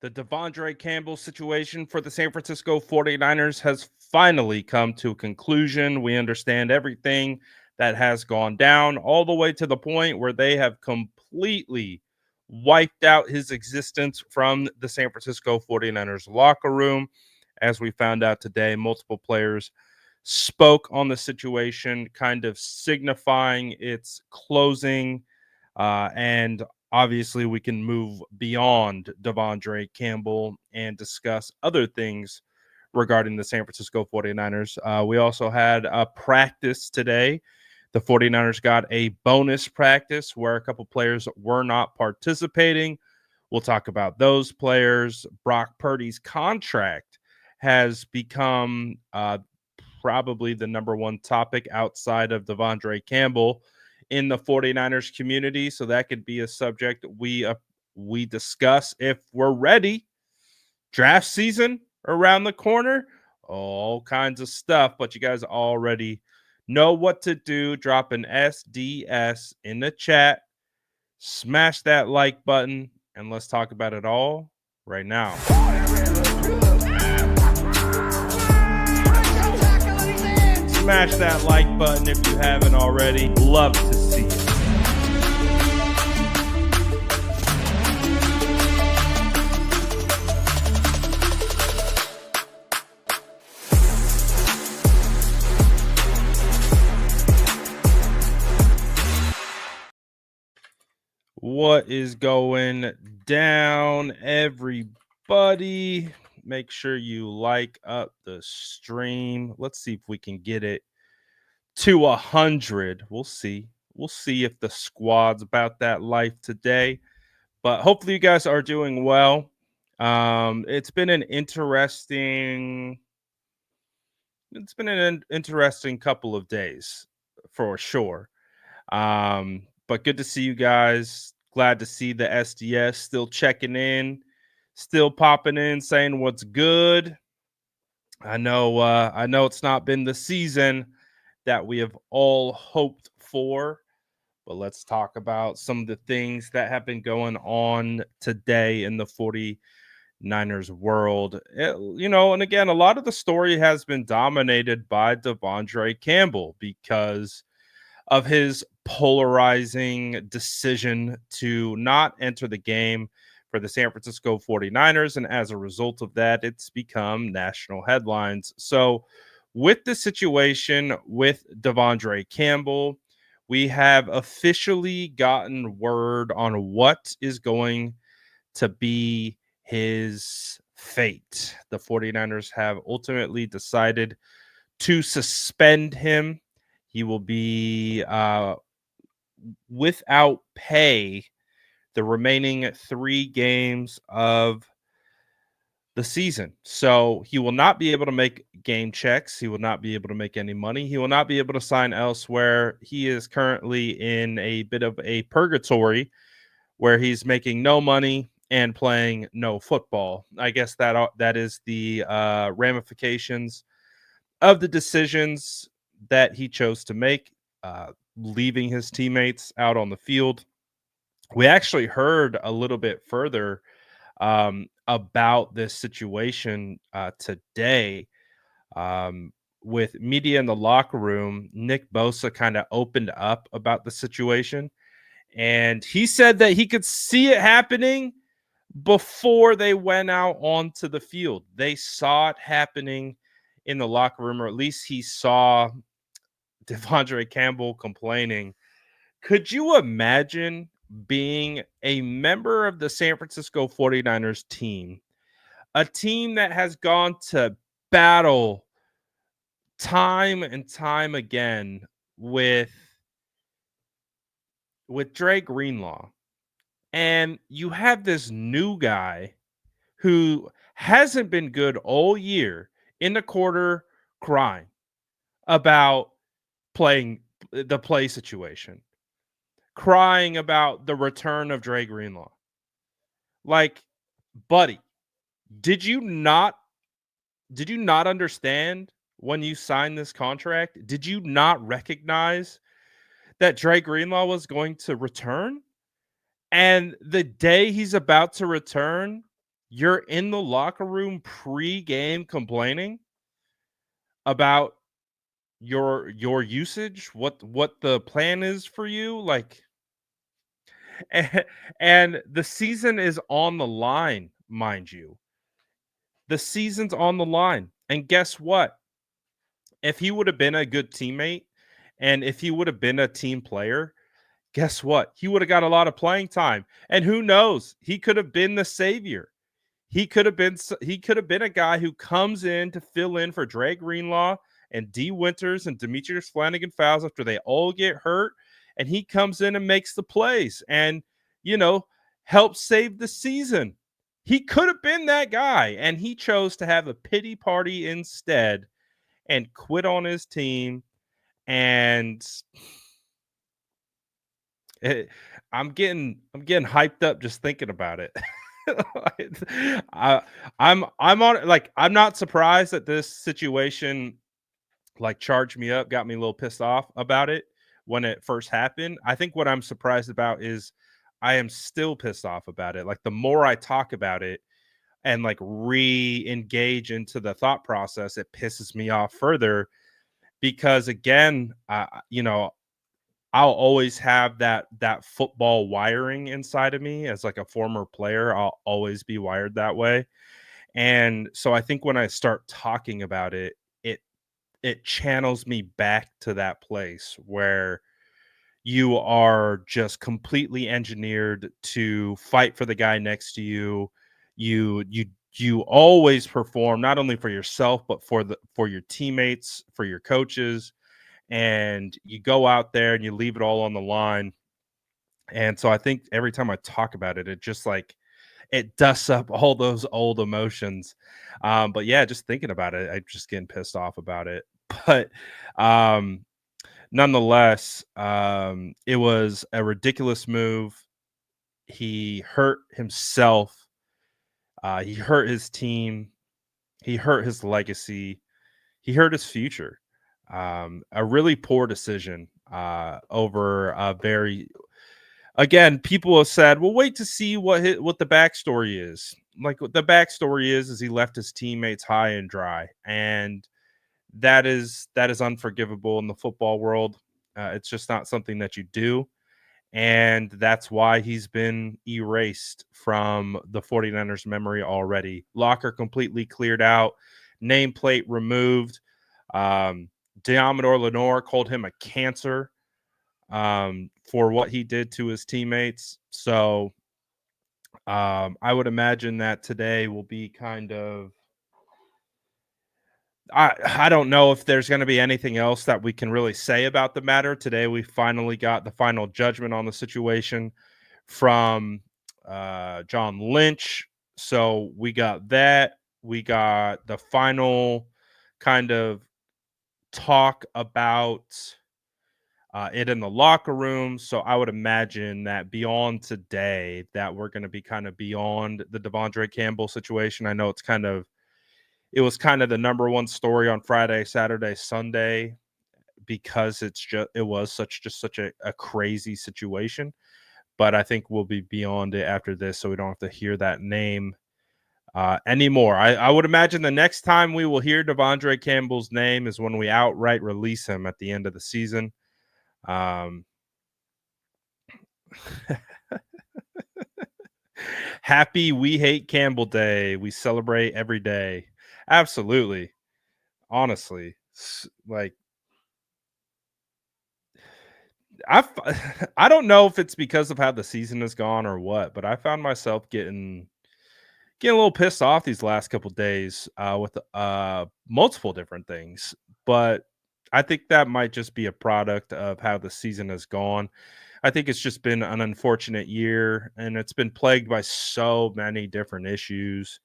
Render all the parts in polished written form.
The Devondre Campbell situation for the San Francisco 49ers has finally come to a conclusion. We understand everything that has gone down, all the way to the point where they have completely wiped out his existence from the San Francisco 49ers locker room. As we found out today, multiple players spoke on the situation, kind of signifying its closing. And obviously, we can move beyond Devondre Campbell and discuss other things regarding the San Francisco 49ers. We also had a practice today. The 49ers got a bonus practice where a couple players were not participating. We'll talk about those players. Brock Purdy's contract has become probably the number one topic outside of Devondre Campbell in the 49ers community. So that could be a subject we discuss if we're ready. Draft season around the corner, all kinds of stuff, but you guys already know what to do. Drop an SDS in the chat, smash that like button, and let's talk about it all right now. Smash that like button if you haven't already. Love to see it. What is going down, everybody? Make sure you like up the stream. Let's see if we can get it to 100. We'll see. We'll see if the squad's about that life today. But hopefully you guys are doing well. It's been an interesting couple of days for sure. But good to see you guys. Glad to see the SDS still checking in, still popping in, saying what's good. I know it's not been the season that we have all hoped for, but let's talk about some of the things that have been going on today in the 49ers world. And again, a lot of the story has been dominated by Devondre Campbell because of his polarizing decision to not enter the game for the San Francisco 49ers. And as a result of that, it's become national headlines. So with the situation with Devondre Campbell, we have officially gotten word on what is going to be his fate. The 49ers have ultimately decided to suspend him. He will be without pay the remaining 3 games of the season. So he will not be able to make game checks. He will not be able to make any money. He will not be able to sign elsewhere. He is currently in a bit of a purgatory where he's making no money and playing no football. I guess that is the ramifications of the decisions that he chose to make, leaving his teammates out on the field. We actually heard a little bit further about this situation today with media in the locker room. Nick Bosa kind of opened up about the situation, and he said that he could see it happening before they went out onto the field. They saw it happening in the locker room, or at least he saw Devondre Campbell complaining. Could you imagine being a member of the San Francisco 49ers team, a team that has gone to battle time and time again with Dre Greenlaw, and you have this new guy who hasn't been good all year in the quarter crying about playing the play situation, crying about the return of Dre Greenlaw. Like, buddy, did you not understand when you signed this contract? Did you not recognize that Dre Greenlaw was going to return? And the day he's about to return, You're in the locker room pre-game complaining about your usage, what the plan is for you, like, and the season is on the line, mind you. The season's on the line. And guess what? If he would have been a good teammate and if he would have been a team player, guess what? He would have got a lot of playing time. And who knows? He could have been the savior. He could have been a guy who comes in to fill in for Dre Greenlaw and D Winters and Demetrius Flanagan Fouls after they all get hurt, and he comes in and makes the plays and you know helps save the season. He could have been that guy, and he chose to have a pity party instead and quit on his team. And it, I'm getting hyped up just thinking about it. I, I'm on like I'm not surprised that this situation like charged me up, got me a little pissed off about it when it first happened. I think what I'm surprised about is I am still pissed off about it. Like the more I talk about it and like re-engage into the thought process, it pisses me off further because again, I'll always have that football wiring inside of me as like a former player. I'll always be wired that way. And so I think when I start talking about it, it it channels me back to that place where you are just completely engineered to fight for the guy next to you. You always perform not only for yourself but for your teammates, for your coaches, and you go out there and you leave it all on the line. And so I think every time I talk about it, it just like it dusts up all those old emotions. But yeah, just thinking about it, I'm just getting pissed off about it. But um, nonetheless, it was a ridiculous move. He hurt himself. He hurt his team. He hurt his legacy. He hurt his future. A really poor decision over a very again, people have said, "Well, wait to see what the backstory is." Like what the backstory is he left his teammates high and dry, and that is unforgivable in the football world. It's just not something that you do, and that's why he's been erased from the 49ers memory already. Locker completely cleared out, nameplate removed. Um, Deommodore Lenoir called him a cancer for what he did to his teammates. So I would imagine that today will be kind of. I don't know if there's going to be anything else that we can really say about the matter. Today, we finally got the final judgment on the situation from John Lynch. So we got that. We got the final kind of talk about it in the locker room. So I would imagine that beyond today, that we're going to be kind of beyond the Devondre Campbell situation. I know it was kind of the number one story on Friday, Saturday, Sunday because it was such a crazy situation. But I think we'll be beyond it after this, so we don't have to hear that name anymore. I would imagine the next time we will hear Devondre Campbell's name is when we outright release him at the end of the season. Um, Happy We Hate Campbell Day. We celebrate every day. Absolutely. Honestly. Like I I don't know if it's because of how the season has gone or what, but I found myself getting a little pissed off these last couple days with multiple different things. But I think that might just be a product of how the season has gone. I think it's just been an unfortunate year, and it's been plagued by so many different issues.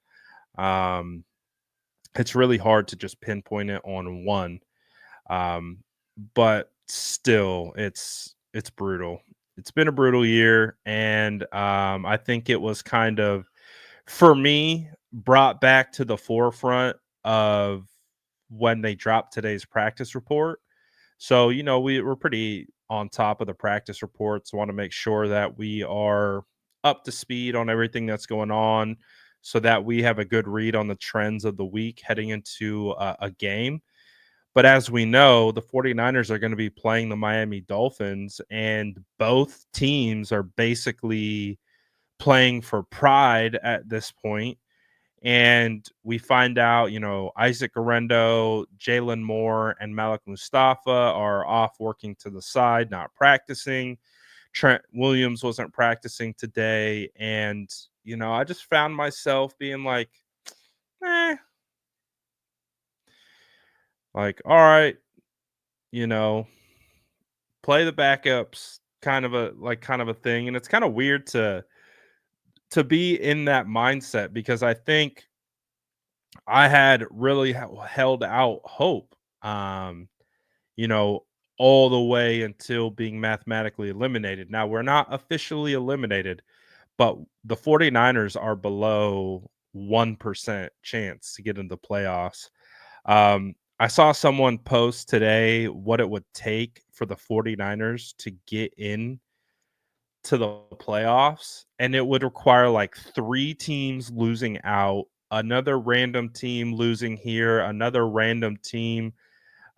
Um, it's really hard to just pinpoint it on one. Um, but still, it's brutal. It's been a brutal year, and I think it was kind of for me brought back to the forefront of when they dropped today's practice report. So, we're pretty on top of the practice reports. Want to make sure that we are up to speed on everything that's going on. so that we have a good read on the trends of the week heading into a game. But as we know, the 49ers are going to be playing the Miami Dolphins, and both teams are basically playing for pride at this point. And we find out, Isaac Arendo, Jalen Moore, and Malik Mustafa are off working to the side, not practicing. Trent Williams wasn't practicing today. And, I just found myself being like, eh, all right, you know, play the backups, kind of a thing. And it's kind of weird to be in that mindset because I think I had really held out hope, you know, all the way until being mathematically eliminated. Now we're not officially eliminated, but the 49ers are below 1% chance to get into the playoffs. I saw someone post today what it would take for the 49ers to get in to the playoffs, and it would require like 3 teams losing out, another random team losing here, another random team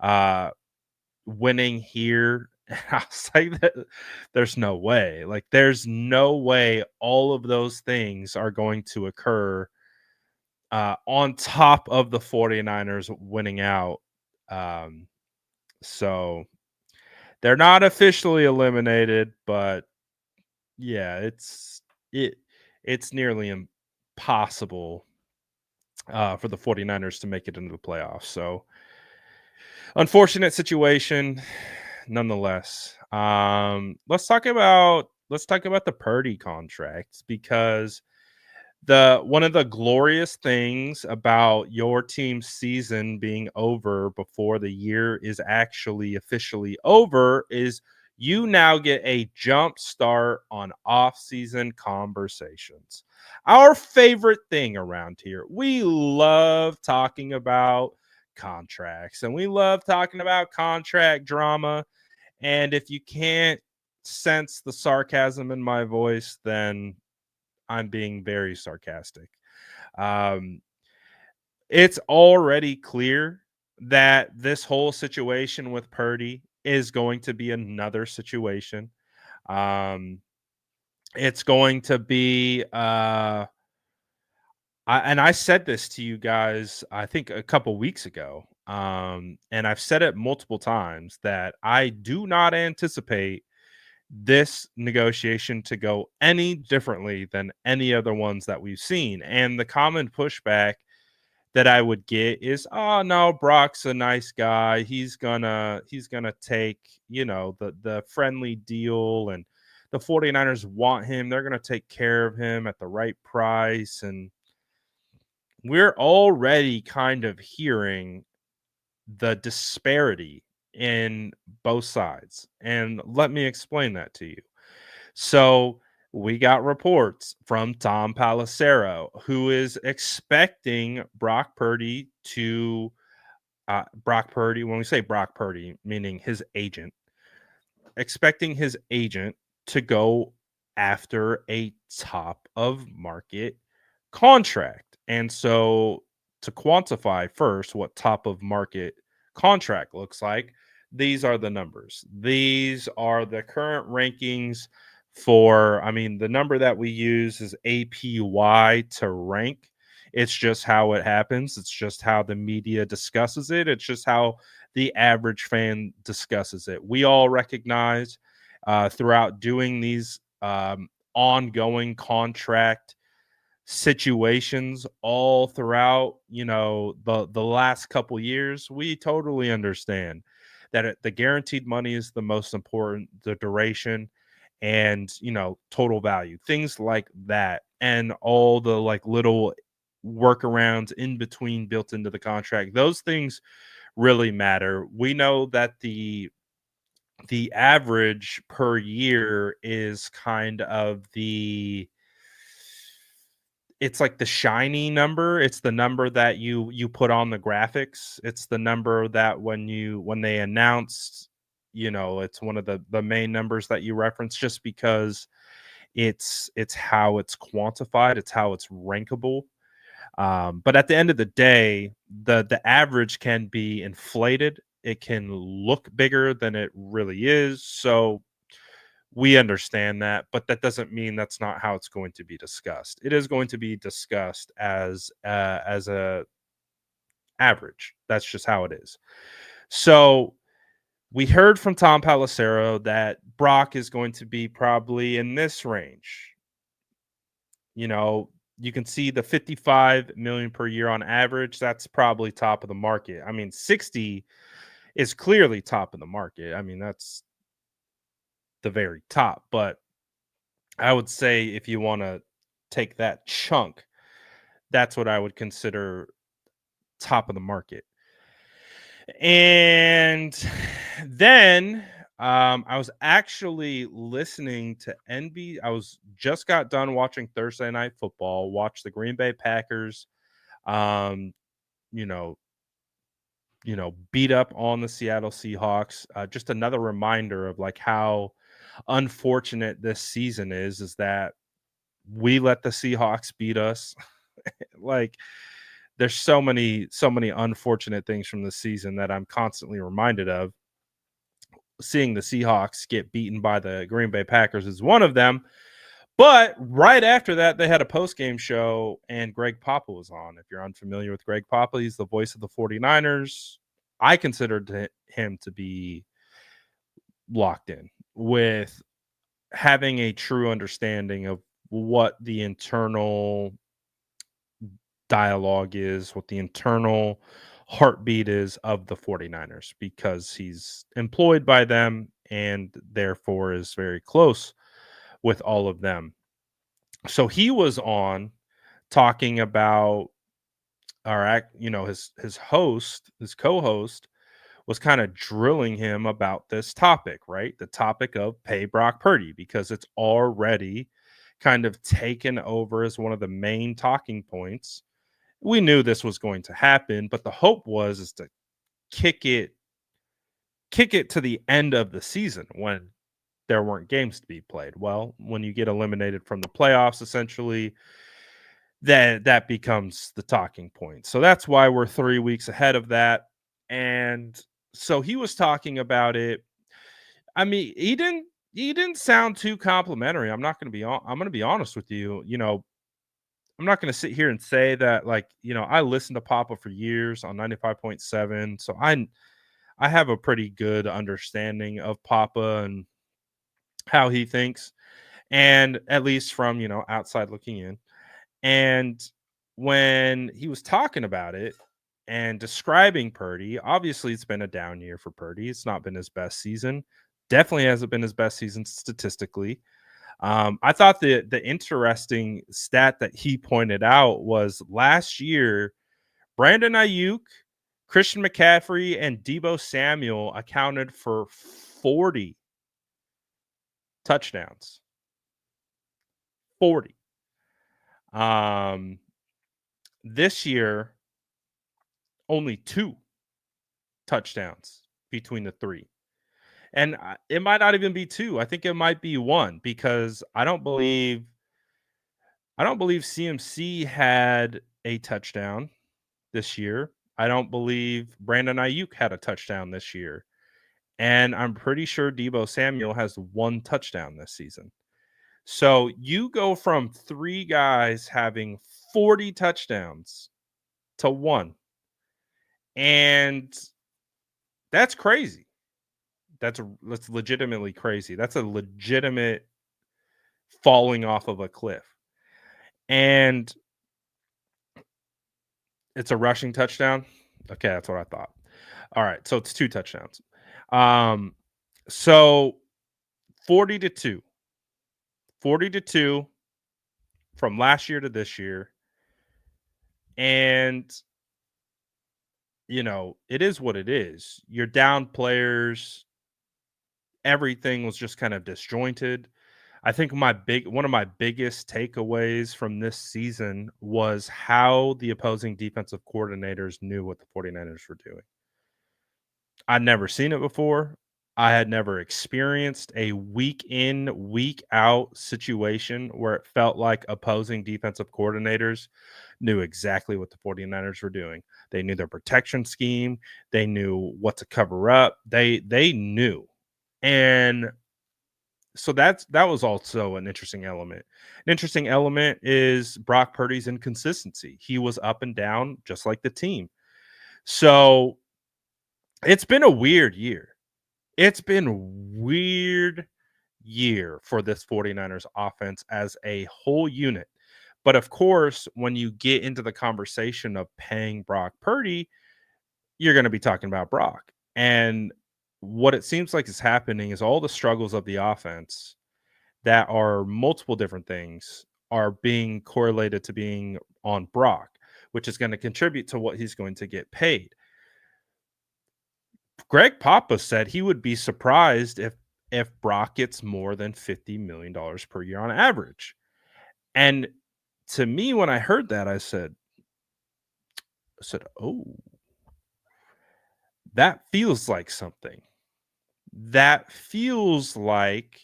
uh winning here. And I was like, there's no way. Like, there's no way all of those things are going to occur on top of the 49ers winning out. Um, so they're not officially eliminated, but yeah, it it's nearly impossible for the 49ers to make it into the playoffs. So unfortunate situation nonetheless. Let's talk about the Purdy contract because the one of the glorious things about your team's season being over before the year is actually officially over is you now get a jump start on off-season conversations. Our favorite thing around here. We love talking about contracts and we love talking about contract drama. And if you can't sense the sarcasm in my voice, then I'm being very sarcastic. Um, it's already clear that this whole situation with Purdy is going to be another situation. Um, it's going to be, and I said this to you guys, I think a couple weeks ago, and I've said it multiple times that I do not anticipate this negotiation to go any differently than any other ones that we've seen. And the common pushback that I would get is, "Oh no, Brock's a nice guy. He's gonna take, the friendly deal and the 49ers want him. They're going to take care of him at the right price." And we're already kind of hearing the disparity in both sides. And let me explain that to you. So we got reports from Tom Palacero, who is expecting Brock Purdy to Brock Purdy. When we say Brock Purdy, meaning his agent, expecting his agent to go after a top of market contract. And so to quantify first what top of market contract looks like, these are the numbers. These are the current rankings the number that we use is APY to rank. It's just how it happens. It's just how the media discusses it. It's just how the average fan discusses it. We all recognize throughout doing these ongoing contract situations all throughout the last couple years. We totally understand that the guaranteed money is the most important, the duration and total value, things like that, and all the like little workarounds in between built into the contract. Those things really matter. We know that the average per year is kind of it's like the shiny number. It's the number that you put on the graphics. It's the number that when they announced, it's one of the main numbers that you reference just because it's how it's quantified, it's how it's rankable. But at the end of the day, the average can be inflated. It can look bigger than it really is. So we understand that, but that doesn't mean that's not how it's going to be discussed. It is going to be discussed as a average. That's just how it is. So we heard from Tom Pelissero that Brock is going to be probably in this range. You know, you can see the 55 million per year on average. That's probably top of the market. I mean, 60 is clearly top of the market. I mean, that's the very top. But I would say if you want to take that chunk, that's what I would consider top of the market. And then I was actually listening to NB. I was just got done watching Thursday Night Football. Watched the Green Bay Packers. Um, you know, beat up on the Seattle Seahawks. Just another reminder of like how unfortunate this season is that we let the Seahawks beat us. Like there's so many unfortunate things from this season that I'm constantly reminded of. Seeing the Seahawks get beaten by the Green Bay Packers is one of them. But right after that, they had a post-game show and Greg Papa was on. If you're unfamiliar with Greg Papa, he's the voice of the 49ers. I considered him to be locked in with having a true understanding of what the internal dialogue is, what the internal heartbeat is of the 49ers, because he's employed by them and therefore is very close with all of them. So he was on talking about his host, his co-host was kind of drilling him about this topic, right? The topic of pay Brock Purdy, because it's already kind of taken over as one of the main talking points. We knew this was going to happen, but the hope is to kick it to the end of the season when there weren't games to be played. Well, when you get eliminated from the playoffs, essentially, that becomes the talking point. So that's why we're 3 weeks ahead of that. And so he was talking about it. I mean, he didn't sound too complimentary. I'm going to be honest with you. I'm not going to sit here and say that I listened to Papa for years on 95.7. So I have a pretty good understanding of Papa and how he thinks, and at least from, outside looking in. And when he was talking about it and describing Purdy, obviously it's been a down year for Purdy. It's not been his best season. Definitely hasn't been his best season statistically. I thought the interesting stat that he pointed out was last year, Brandon Ayuk, Christian McCaffrey, and Deebo Samuel accounted for 40 touchdowns. 40. This year, only 2 touchdowns between the 3. And it might not even be 2. I think it might be 1, because I don't believe CMC had a touchdown this year. I don't believe Brandon Ayuk had a touchdown this year. And I'm pretty sure Deebo Samuel has 1 touchdown this season. So you go from 3 guys having 40 touchdowns to 1. And that's crazy. That's legitimately crazy. That's a legitimate falling off of a cliff. And it's a rushing touchdown. Okay, that's what I thought. All right, so it's 2 touchdowns. So 40-2. 40-2 from last year to this year. And it is what it is. You're down players. Everything was just kind of disjointed. I think one of my biggest takeaways from this season was how the opposing defensive coordinators knew what the 49ers were doing. I'd never seen it before. I had never experienced a week in, week out situation where it felt like opposing defensive coordinators knew exactly what the 49ers were doing. They knew their protection scheme, they knew what to cover up. They knew. And so that was also an interesting element. An interesting element is Brock Purdy's inconsistency. He was up and down just like the team. So it's been a weird year. It's been a weird year for this 49ers offense as a whole unit. But of course, when you get into the conversation of paying Brock Purdy, you're going to be talking about Brock. And what it seems like is happening is all the struggles of the offense that are multiple different things are being correlated to being on Brock, which is going to contribute to what he's going to get paid. Greg Papa said he would be surprised if Brock gets more than $50 million per year on average. And to me, when I heard that, I said, oh, that feels like something. That feels like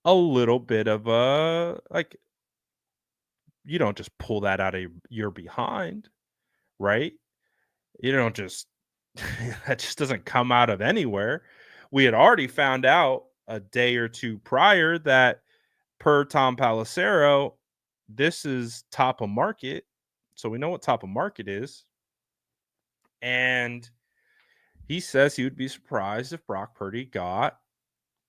a little bit of a like you don't just pull that out of your behind, right? You don't just that just doesn't come out of anywhere. We had already found out a day or two prior that per Tom Palacero, this is top of market. So we know what top of market is. And he says he would be surprised if Brock Purdy got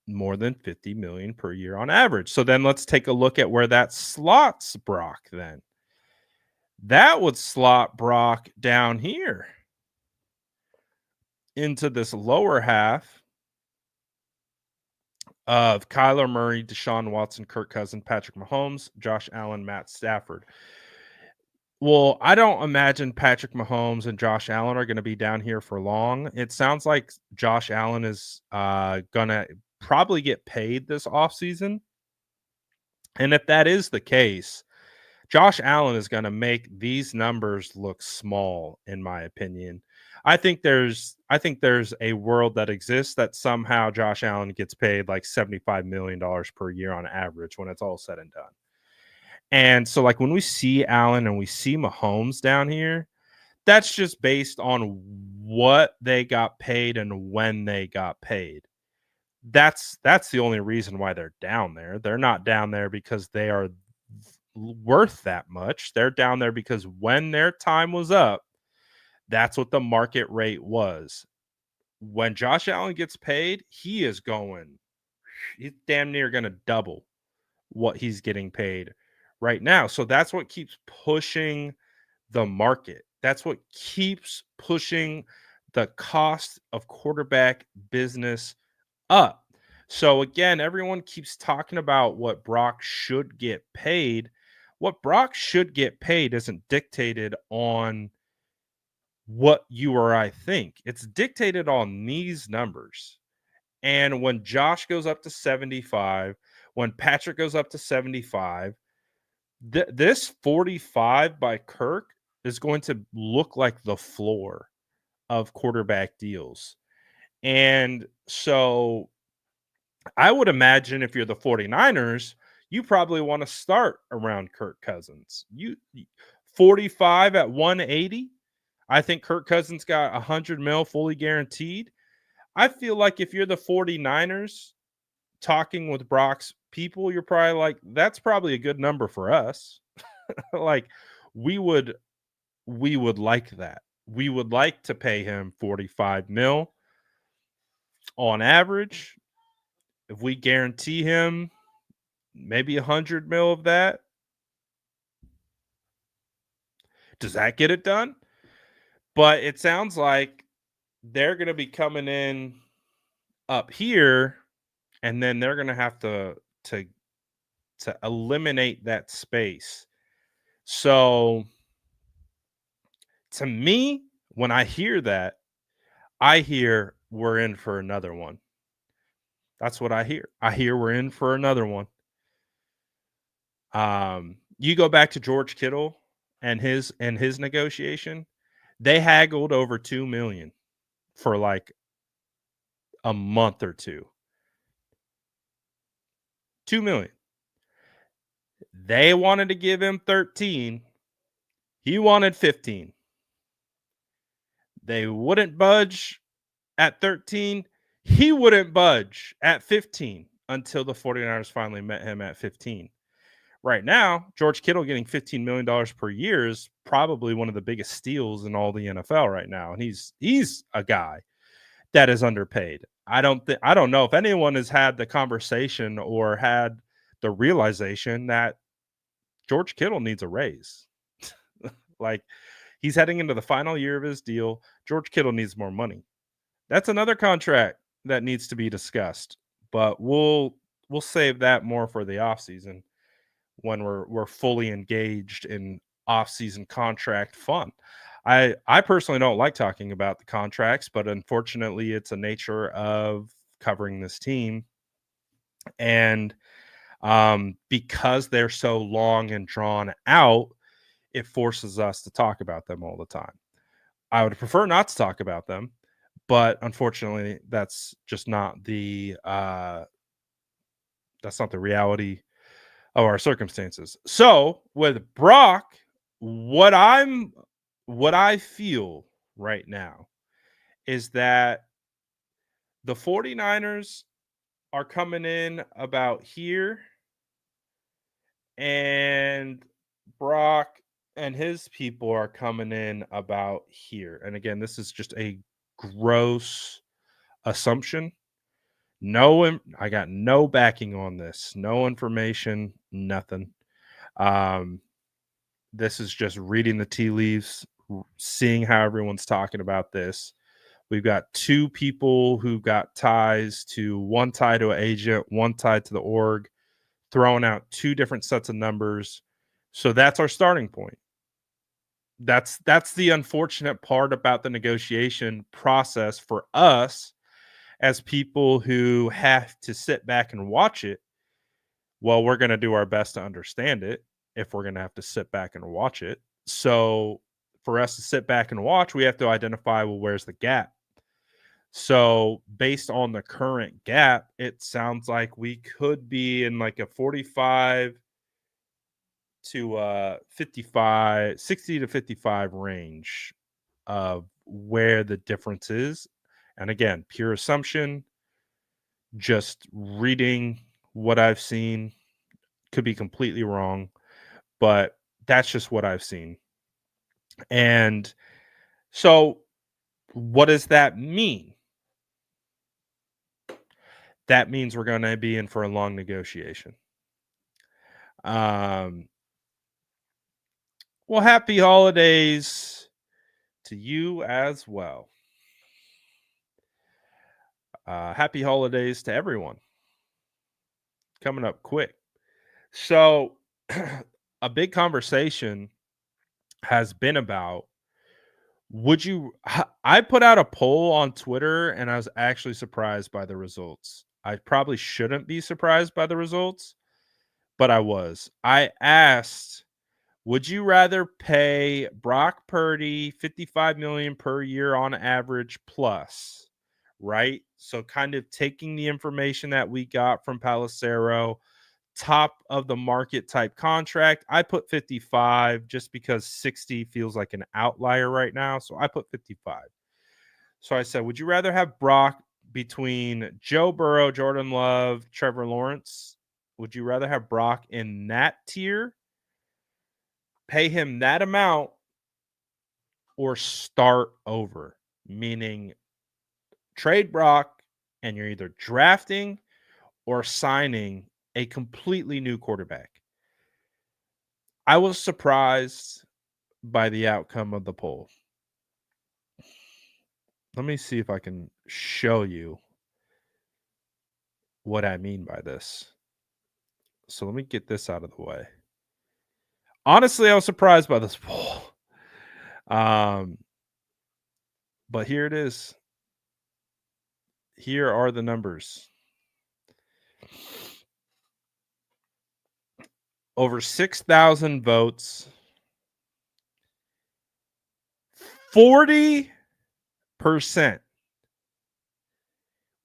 more than 50 million per year on average. So then let's take a look at where that slots Brock then. That would slot Brock down here into this lower half of Kyler Murray, Deshaun Watson, Kirk Cousins, Patrick Mahomes, Josh Allen, Matt Stafford. Well, I don't imagine Patrick Mahomes and Josh Allen are going to be down here for long. It sounds like Josh Allen is going to probably get paid this offseason. And if that is the case, Josh Allen is going to make these numbers look small, in my opinion. I think there's a world that exists that somehow Josh Allen gets paid like $75 million per year on average when it's all said and done. And so, like, when we see Allen and we see Mahomes down here, that's just based on what they got paid and when they got paid. That's the only reason why they're down there. They're not down there because they are worth that much. They're down there because when their time was up, that's what the market rate was. When Josh Allen gets paid, he's damn near going to double what he's getting paid right now. So that's what keeps pushing the market. That's what keeps pushing the cost of quarterback business up. So again, everyone keeps talking about what Brock should get paid. What Brock should get paid isn't dictated on what you or I think. It's dictated on these numbers. And when Josh goes up to 75, when Patrick goes up to 75, this 45 by Kirk is going to look like the floor of quarterback deals. And so I would imagine if you're the 49ers, you probably want to start around Kirk Cousins. You 45 at 180. I think Kirk Cousins got 100 mil fully guaranteed. I feel like if you're the 49ers talking with Brock's people, you're probably like, that's probably a good number for us. Like we would like that. We would like to pay him 45 mil on average. If we guarantee him maybe 100 mil of that, does that get it done? But it sounds like they're going to be coming in up here, and then they're going to have to eliminate that space. So to me, when I hear that, I hear we're in for another one. That's what I hear. I hear we're in for another one. You go back to George Kittle and his negotiation, they haggled over 2 million for like a month or two. 2 million. They wanted to give him 13. He wanted 15. They wouldn't budge at 13. He wouldn't budge at 15 until the 49ers finally met him at 15. Right now, George Kittle getting $15 million per year is probably one of the biggest steals in all the NFL right now. And he's a guy that is underpaid. I don't know if anyone has had the conversation or had the realization that George Kittle needs a raise. Like, he's heading into the final year of his deal. George Kittle needs more money. That's another contract that needs to be discussed, but we'll save that more for the offseason when we're fully engaged in off-season contract fun. I personally don't like talking about the contracts, but unfortunately it's a nature of covering this team. And because they're so long and drawn out, it forces us to talk about them all the time. I would prefer not to talk about them, but unfortunately that's just not the reality of our circumstances. So with Brock, what I feel right now is that the 49ers are coming in about here, and Brock and his people are coming in about here. And again, this is just a gross assumption. I got no backing on this, no information, nothing. This is just reading the tea leaves, seeing how everyone's talking about this. We've got two people who got ties to one tie to an agent, one tied to the org, throwing out two different sets of numbers. So that's our starting point. That's the unfortunate part about the negotiation process for us as people who have to sit back and watch it. Well, we're going to do our best to understand it if we're going to have to sit back and watch it. So for us to sit back and watch, we have to identify, well, where's the gap? So based on the current gap, it sounds like we could be in like a 45 to 55, 60 to 55 range of where the difference is. And again, pure assumption, just reading what I've seen, could be completely wrong, but that's just what I've seen. And so what does that mean? That means we're going to be in for a long negotiation. Well, happy holidays to you as well. Happy holidays to everyone. Coming up quick. So a big conversation has been about, I put out a poll on Twitter and I was actually surprised by the results. I probably shouldn't be surprised by the results, but I was. I asked, would you rather pay Brock Purdy $55 million per year on average plus, right? So kind of taking the information that we got from Palacero, top of the market type contract. I put 55 just because 60 feels like an outlier right now. So I put 55. So I said, would you rather have Brock between Joe Burrow, Jordan Love, Trevor Lawrence? Would you rather have Brock in that tier, pay him that amount, or start over? Meaning trade Brock and you're either drafting or signing a completely new quarterback. I was surprised by the outcome of the poll. Let me see if I can show you what I mean by this. So let me get this out of the way. Honestly, I was surprised by this poll. But here it is. Here are the numbers. Over 6,000 votes. 40%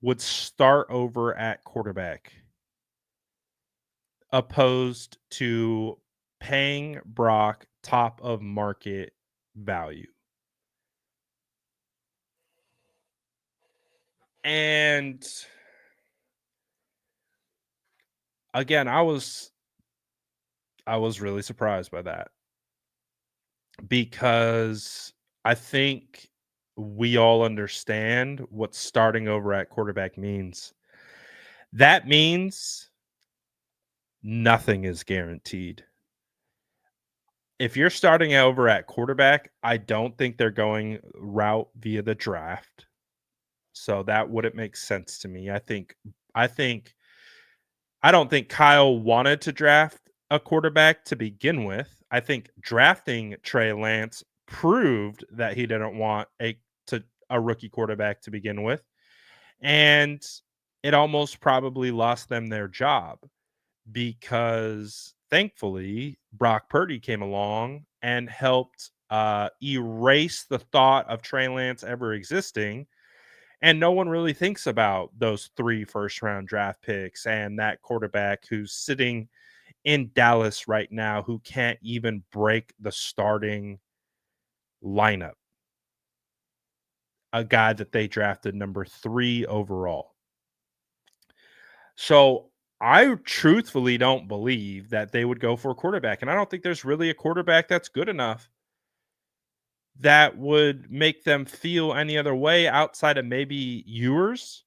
would start over at quarterback opposed to paying Brock top of market value. And again, I was really surprised by that because I think we all understand what starting over at quarterback means. That means nothing is guaranteed. If you're starting over at quarterback, I don't think they're going route via the draft. So that wouldn't make sense to me. I think I don't think Kyle wanted to draft a quarterback to begin with. I think drafting Trey Lance proved that he didn't want a rookie quarterback to begin with. And it almost probably lost them their job because thankfully Brock Purdy came along and helped erase the thought of Trey Lance ever existing. And no one really thinks about those 3 first round draft picks and that quarterback who's sitting in Dallas right now who can't even break the starting lineup. A guy that they drafted number 3 overall. So I truthfully don't believe that they would go for a quarterback. And I don't think there's really a quarterback that's good enough that would make them feel any other way outside of maybe yours.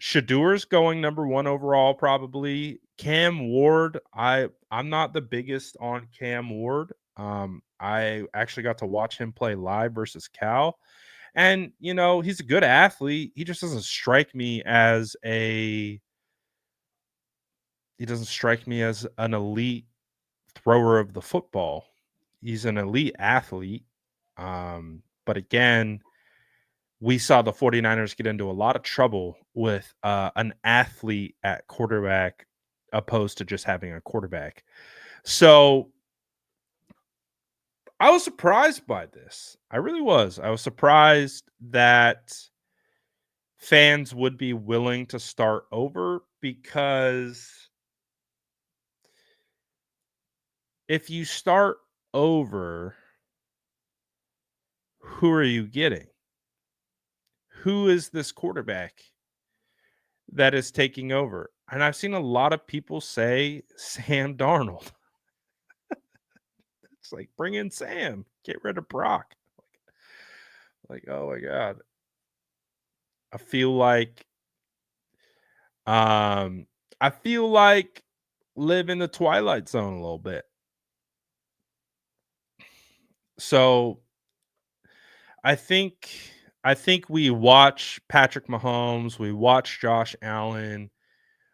Shadur's going number 1 overall, probably. Cam Ward, I'm not the biggest on Cam Ward. I actually got to watch him play live versus Cal. And, he's a good athlete. He just doesn't strike me as an elite thrower of the football. He's an elite athlete. But again, we saw the 49ers get into a lot of trouble with an athlete at quarterback opposed to just having a quarterback. So I was surprised by this. I really was. I was surprised that fans would be willing to start over because if you start over, who are you getting? Who is this quarterback that is taking over? And I've seen a lot of people say Sam Darnold. It's like, bring in Sam, get rid of Brock. Oh my God. I feel like I feel like live in the Twilight Zone a little bit. So I think we watch Patrick Mahomes, we watch Josh Allen,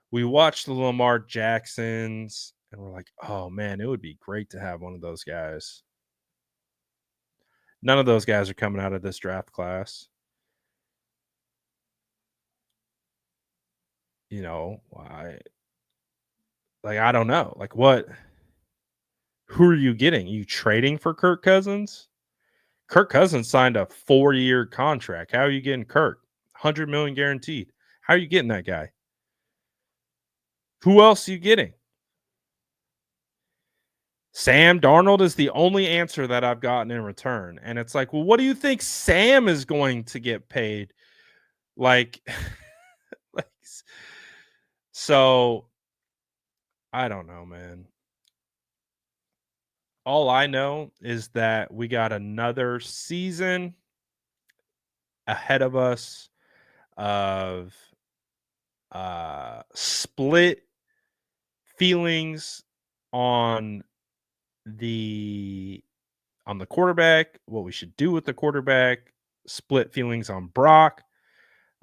we watch the Lamar Jacksons, and we're like, oh man, it would be great to have one of those guys. None of those guys are coming out of this draft class. I don't know. Who are you getting? You trading for Kirk Cousins? Kirk Cousins signed a 4-year contract. How are you getting Kirk? 100 million guaranteed. How are you getting that guy? Who else are you getting? Sam Darnold is the only answer that I've gotten in return. And it's like, well, what do you think Sam is going to get paid? Like, so I don't know, man. All I know is that we got another season ahead of us of split feelings on the quarterback, what we should do with the quarterback, split feelings on Brock.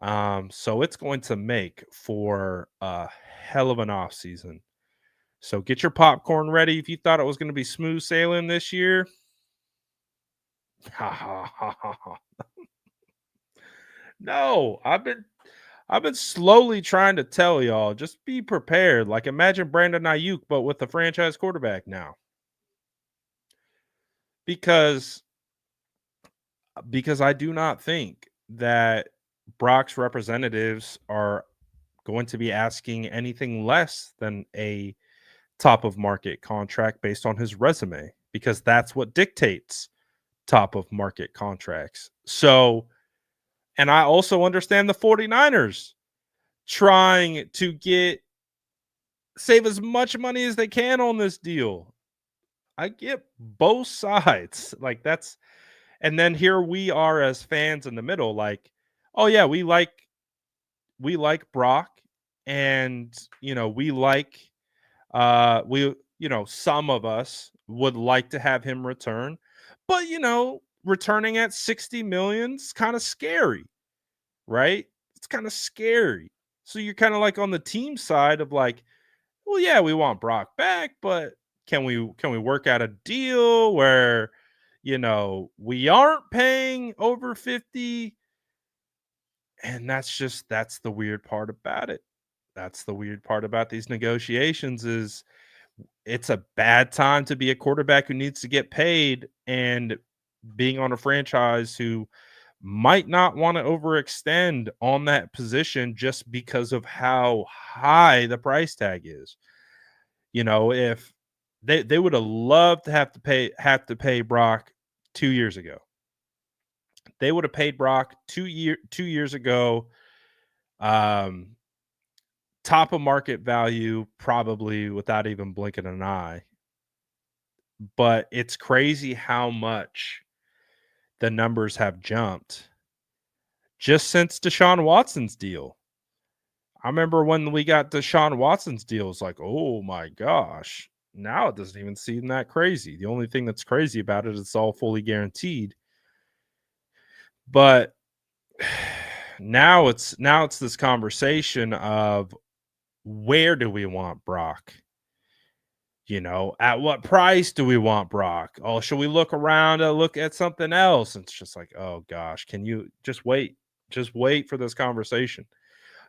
So it's going to make for a hell of an off season. So get your popcorn ready if you thought it was going to be smooth sailing this year. No, I've been slowly trying to tell y'all, just be prepared. Like imagine Brandon Ayuk, but with the franchise quarterback now. Because I do not think that Brock's representatives are going to be asking anything less than a top of market contract based on his resume because that's what dictates top of market contracts. So, and I also understand the 49ers trying to get save as much money as they can on this deal. I get both sides. Like that's and then here we are as fans in the middle like, "Oh yeah, we like Brock and, we like some of us would like to have him return, but returning at 60 million is kind of scary, right? It's kind of scary. So you're kind of like on the team side of like, well, yeah, we want Brock back, but can we work out a deal where we aren't paying over 50? And that's the weird part about it. That's the weird part about these negotiations is it's a bad time to be a quarterback who needs to get paid and being on a franchise who might not want to overextend on that position just because of how high the price tag is. If they would have loved to have to pay Brock 2 years ago. They would have paid Brock 2 years ago um top of market value probably without even blinking an eye. But it's crazy how much the numbers have jumped just since Deshaun Watson's deal. I remember when we got Deshaun Watson's deal, it's like, oh my gosh. Now it doesn't even seem that crazy. The only thing that's crazy about it is it's all fully guaranteed. But now it's this conversation of where do we want Brock? At what price do we want Brock? Oh, should we look around and look at something else? And it's just like, oh gosh, can you just wait? Just wait for this conversation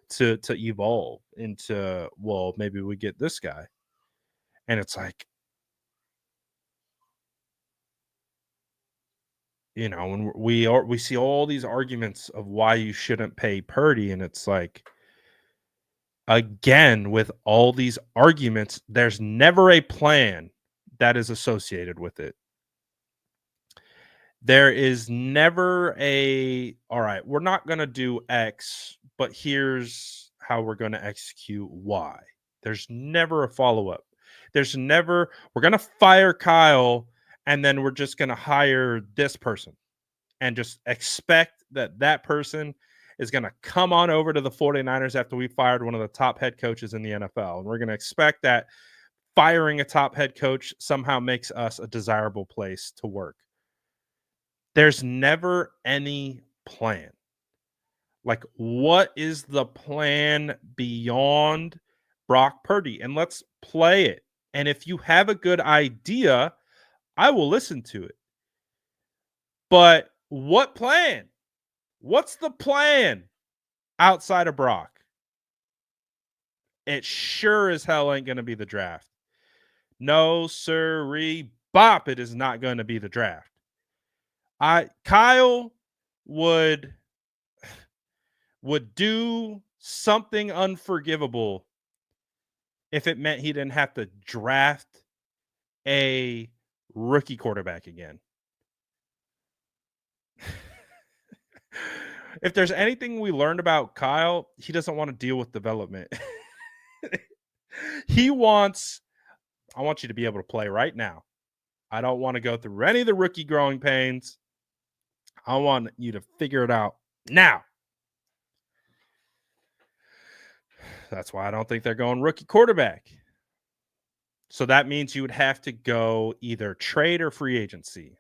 to evolve into, well, maybe we get this guy. And it's like, when we see all these arguments of why you shouldn't pay Purdy, and it's like, again, with all these arguments, there's never a plan that is associated with it. There is never all right, we're not going to do X, but here's how we're going to execute Y. There's never a follow up. There's never, we're going to fire Kyle and then we're just going to hire this person and just expect that person is going to come on over to the 49ers after we fired one of the top head coaches in the NFL. And we're going to expect that firing a top head coach somehow makes us a desirable place to work. There's never any plan. Like, what is the plan beyond Brock Purdy? And let's play it. And if you have a good idea, I will listen to it. But what plan? What's the plan outside of Brock? It sure as hell ain't going to be the draft. No, sirree, bop, it is not going to be the draft. Kyle would do something unforgivable if it meant he didn't have to draft a rookie quarterback again. If there's anything we learned about Kyle, he doesn't want to deal with development. I want you to be able to play right now. I don't want to go through any of the rookie growing pains. I want you to figure it out now. That's why I don't think they're going rookie quarterback. So that means you would have to go either trade or free agency.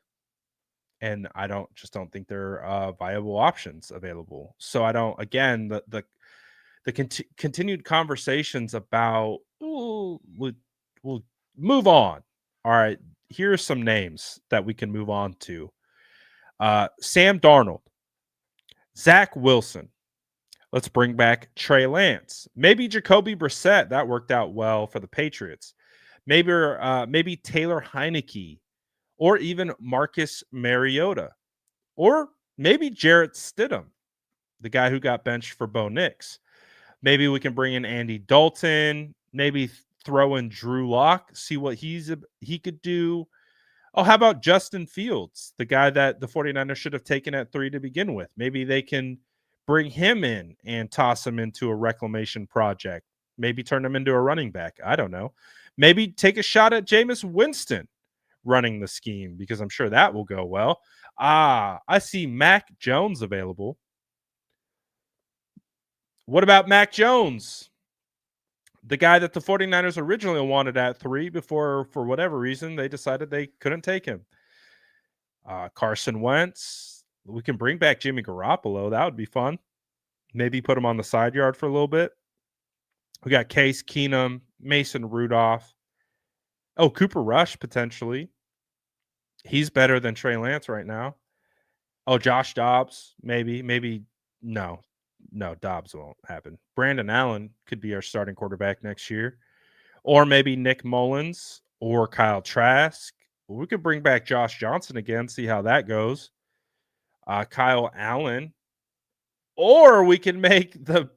And I don't think there are viable options available. So I don't, again, the continued conversations about, we'll move on. All right, here are some names that we can move on to. Sam Darnold, Zach Wilson. Let's bring back Trey Lance. Maybe Jacoby Brissett. That worked out well for the Patriots. Maybe Taylor Heineke, or even Marcus Mariota, or maybe Jarrett Stidham. the guy who got benched for Bo Nix. Maybe we can bring in Andy Dalton, maybe throw in Drew Lock, see what he could do. Oh, how about Justin Fields, the guy that the 49ers should have taken at 3 to begin with? Maybe they can bring him in and toss him into a reclamation project. Maybe turn him into a running back. I don't know. Maybe take a shot at Jameis Winston running the scheme because I'm sure that will go well. I see Mac Jones available. What about Mac Jones? The guy that the 49ers originally wanted at 3 before, for whatever reason, they decided they couldn't take him. Carson Wentz. We can bring back Jimmy Garoppolo. That would be fun. Maybe put him on the side yard for a little bit. We got Case Keenum, Mason Rudolph. Oh, Cooper Rush, potentially. He's better than Trey Lance right now. Oh, Josh Dobbs, maybe. No, Dobbs won't happen. Brandon Allen could be our starting quarterback next year. Or maybe Nick Mullins or Kyle Trask. We could bring back Josh Johnson again, see how that goes. Kyle Allen. Or we can make the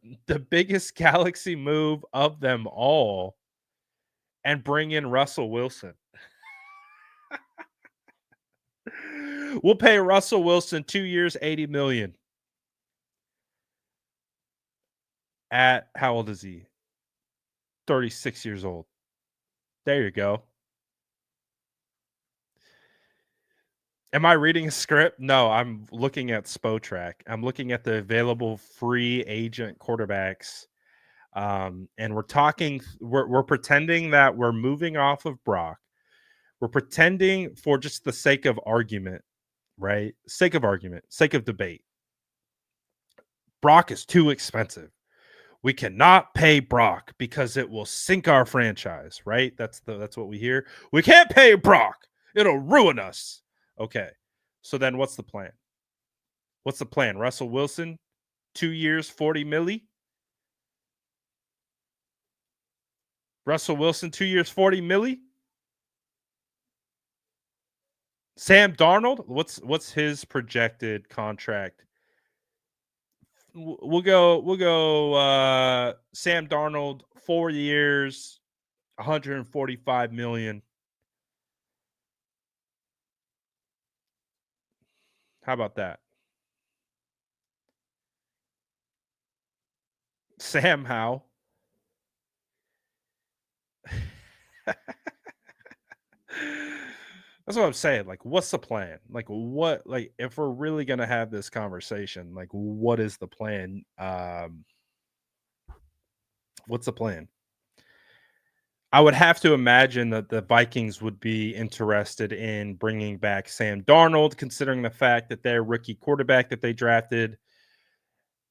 biggest galaxy move of them all and bring in Russell Wilson. We'll pay Russell Wilson 2 years, $80 million. At how old is he? 36 years old. There you go. Am I reading a script? No, I'm looking at Spotrac. I'm looking at the available free agent quarterbacks. And we're pretending that we're moving off of Brock. We're pretending for just the sake of argument, right? Sake of argument, sake of debate. Brock is too expensive. We cannot pay Brock because it will sink our franchise, right? That's what we hear. We can't pay Brock. It'll ruin us. Okay. So then what's the plan? What's the plan? Russell Wilson, 2 years, 40 milli. Russell Wilson, 2 years, 40 milli. Sam Darnold, what's his projected contract? We'll go Sam Darnold, 4 years, 145 million. How about that? Sam Howell. That's what I'm saying. Like, what's the plan? Like, if we're really gonna have this conversation, like, what is the plan? What's the plan? I would have to imagine that the Vikings would be interested in bringing back Sam Darnold, considering the fact that their rookie quarterback that they drafted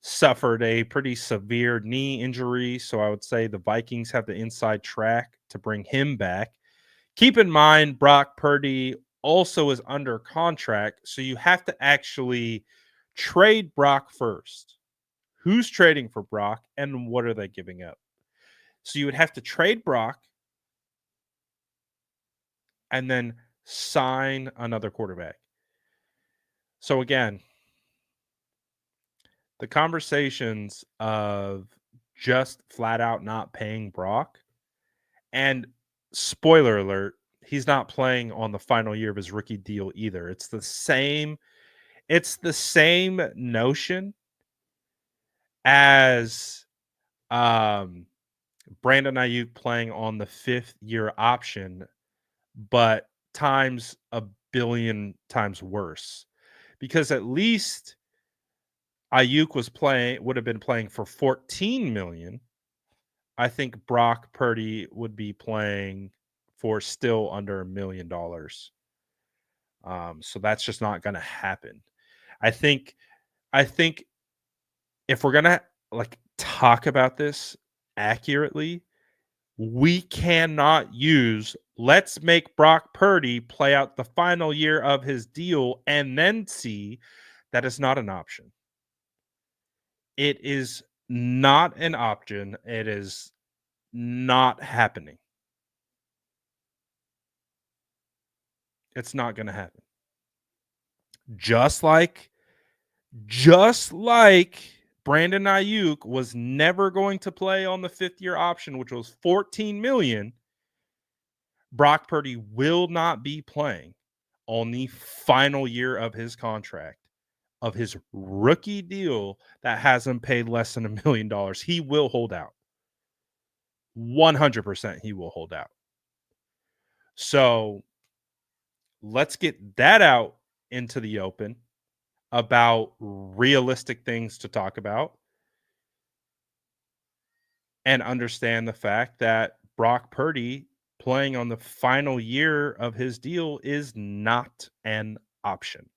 suffered a pretty severe knee injury. So I would say the Vikings have the inside track to bring him back. Keep in mind, Brock Purdy also is under contract, so you have to actually trade Brock first. Who's trading for Brock, and what are they giving up? So you would have to trade Brock and then sign another quarterback. So again, the conversations of just flat out not paying Brock, and spoiler alert, he's not playing on the final year of his rookie deal either. It's the same notion as Brandon Ayuk playing on the 5th year option, but times a billion times worse. Because at least Ayuk would have been playing for 14 million. I think Brock Purdy would be playing for still under $1 million. So that's just not going to happen. I think if we're going to talk about this accurately, we cannot use let's make Brock Purdy play out the final year of his deal and then see. That is not an option. It is not an option. It is not happening. It's not going to happen. Just like Brandon Ayuk was never going to play on the 5th-year option, which was $14 million. Brock Purdy will not be playing on the final year of his contract, of his rookie deal that has him paid less than $1 million. He will hold out. 100% he will hold out. So let's get that out into the open about realistic things to talk about and understand the fact that Brock Purdy playing on the final year of his deal is not an option.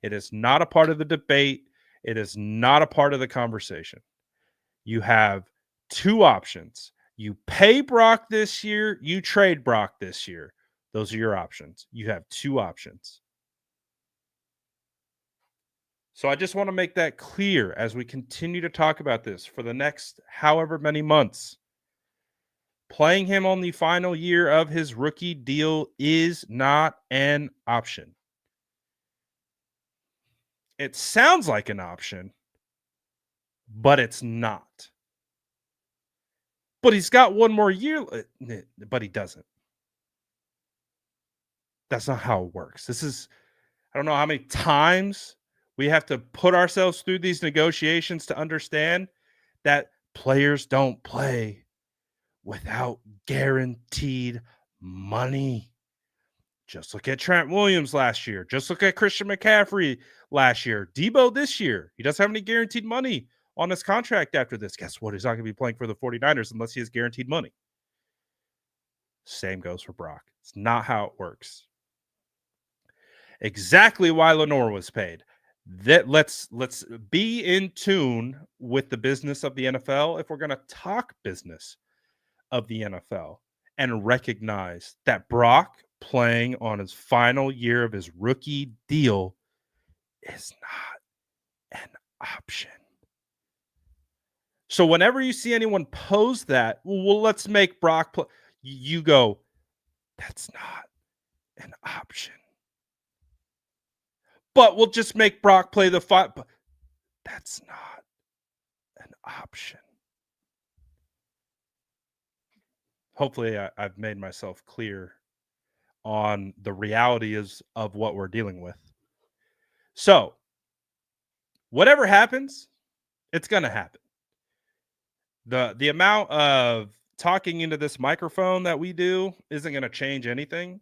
It is not a part of the debate. It is not a part of the conversation. You have two options. You pay Brock this year, you trade Brock this year. Those are your options. You have two options. So I just want to make that clear as we continue to talk about this for the next however many months. Playing him on the final year of his rookie deal is not an option. It sounds like an option, but it's not. But he's got one more year, but he doesn't. That's not how it works. I don't know how many times we have to put ourselves through these negotiations to understand that players don't play without guaranteed money. Just look at Trent Williams last year. Just look at Christian McCaffrey last year. Debo this year. He doesn't have any guaranteed money on his contract after this. Guess what? He's not going to be playing for the 49ers unless he has guaranteed money. Same goes for Brock. It's not how it works. Exactly why Lenore was paid. That let's be in tune with the business of the NFL if we're going to talk business of the NFL and recognize that Brock playing on his final year of his rookie deal is not an option. So whenever you see anyone pose that, well, let's make Brock play, you go, that's not an option. But we'll just make Brock play the fight. That's not an option. Hopefully I've made myself clear on the reality of what we're dealing with. So whatever happens, it's going to happen. The amount of talking into this microphone that we do isn't going to change anything.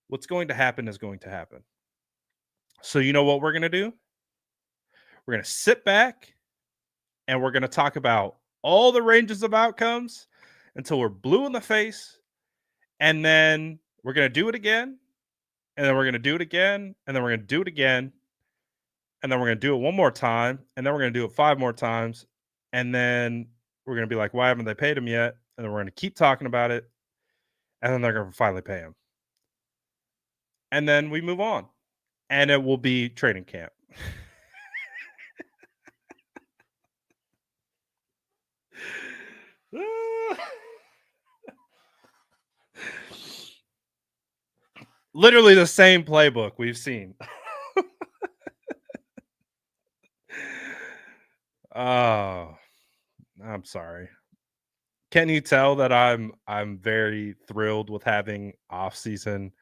What's going to happen is going to happen. So you know what we're going to do? We're going to sit back and we're going to talk about all the ranges of outcomes until we're blue in the face. And then we're going to do it again. And then we're going to do it again. And then we're going to do it again. And then we're going to do it one more time. And then we're going to do it 5 more times. And then we're going to be like, why haven't they paid him yet? And then we're going to keep talking about it. And then they're going to finally pay him. And then we move on. And it will be training camp. Literally the same playbook we've seen. Oh, I'm sorry. Can you tell that I'm very thrilled with having off-season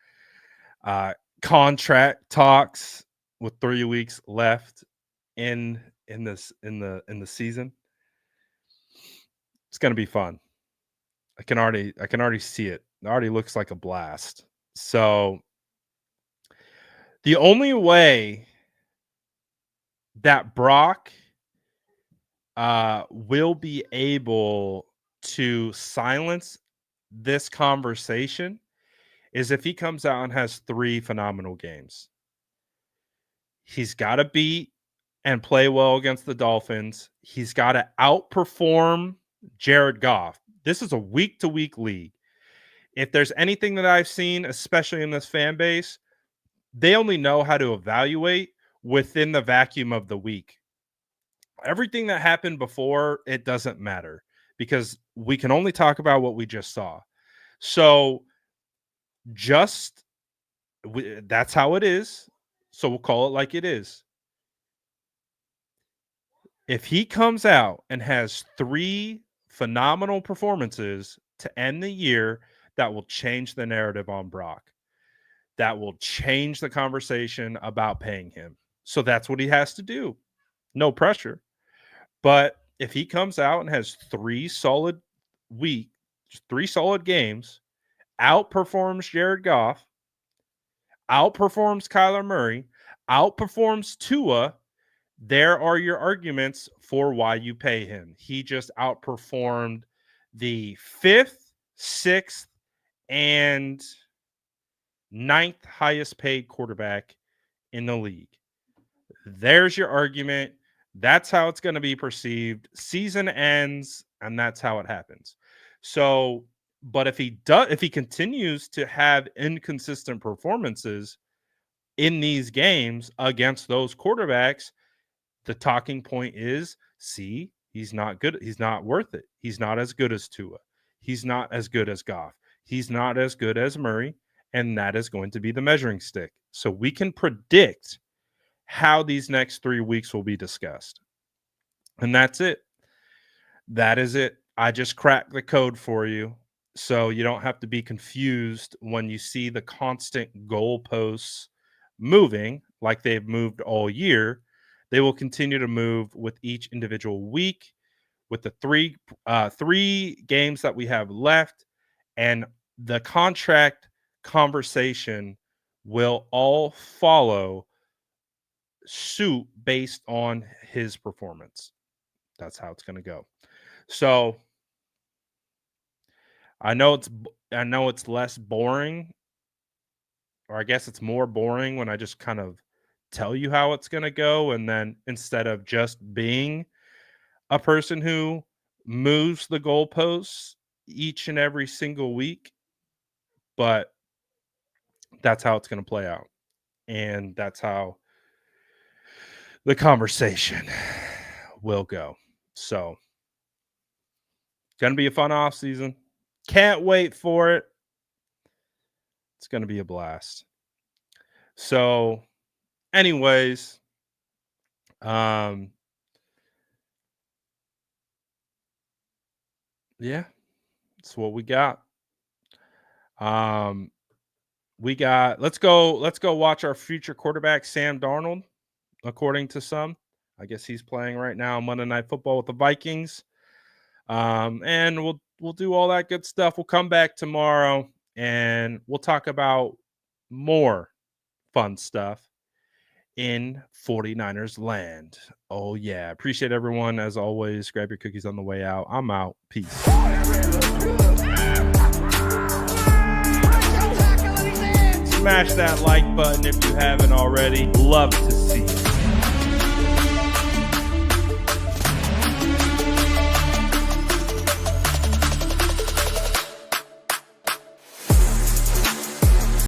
contract talks with 3 weeks left in the season? It's gonna be fun. I can already see it. It already looks like a blast. So the only way that Brock will be able to silence this conversation is if he comes out and has 3 phenomenal games. He's got to beat and play well against the Dolphins. He's got to outperform Jared Goff. This is a week-to-week league. If there's anything that I've seen, especially in this fan base, they only know how to evaluate within the vacuum of the week. Everything that happened before, it doesn't matter because we can only talk about what we just saw. So that's how it is. So we'll call it like it is. If he comes out and has 3 phenomenal performances to end the year, that will change the narrative on Brock. That will change the conversation about paying him. So that's what he has to do. No pressure. But if he comes out and has 3 solid week, 3 solid games, outperforms Jared Goff, outperforms Kyler Murray, outperforms Tua, there are your arguments for why you pay him. He just outperformed the 5th, 6th, and 9th highest paid quarterback in the league. There's your argument. That's how it's going to be perceived. Season ends, and that's how it happens. So, but if he continues to have inconsistent performances in these games against those quarterbacks, the talking point is, see, he's not good. He's not worth it. He's not as good as Tua. He's not as good as Goff. He's not as good as Murray. And that is going to be the measuring stick. So we can predict how these next 3 weeks will be discussed. And that's it. That is it. I just cracked the code for you. So you don't have to be confused when you see the constant goalposts moving like they've moved all year. They will continue to move with each individual week, with the three games that we have left, and the contract conversation will all follow suit based on his performance. That's how it's going to go. So I know it's less boring, or I guess it's more boring when I just kind of tell you how it's going to go, and then instead of just being a person who moves the goalposts each and every single week, but that's how it's going to play out, and that's how the conversation will go. So going to be a fun off season. Can't wait for it. It's going to be a blast. So anyways, yeah, that's what we got. Let's go watch our future quarterback, Sam Darnold, according to some. I guess he's playing right now Monday Night Football with the Vikings. And we'll do all that good stuff. We'll come back tomorrow and we'll talk about more fun stuff in 49ers land. Oh yeah. Appreciate everyone. As always, grab your cookies on the way out. I'm out. Peace. Smash that like button if you haven't already. Love to see you.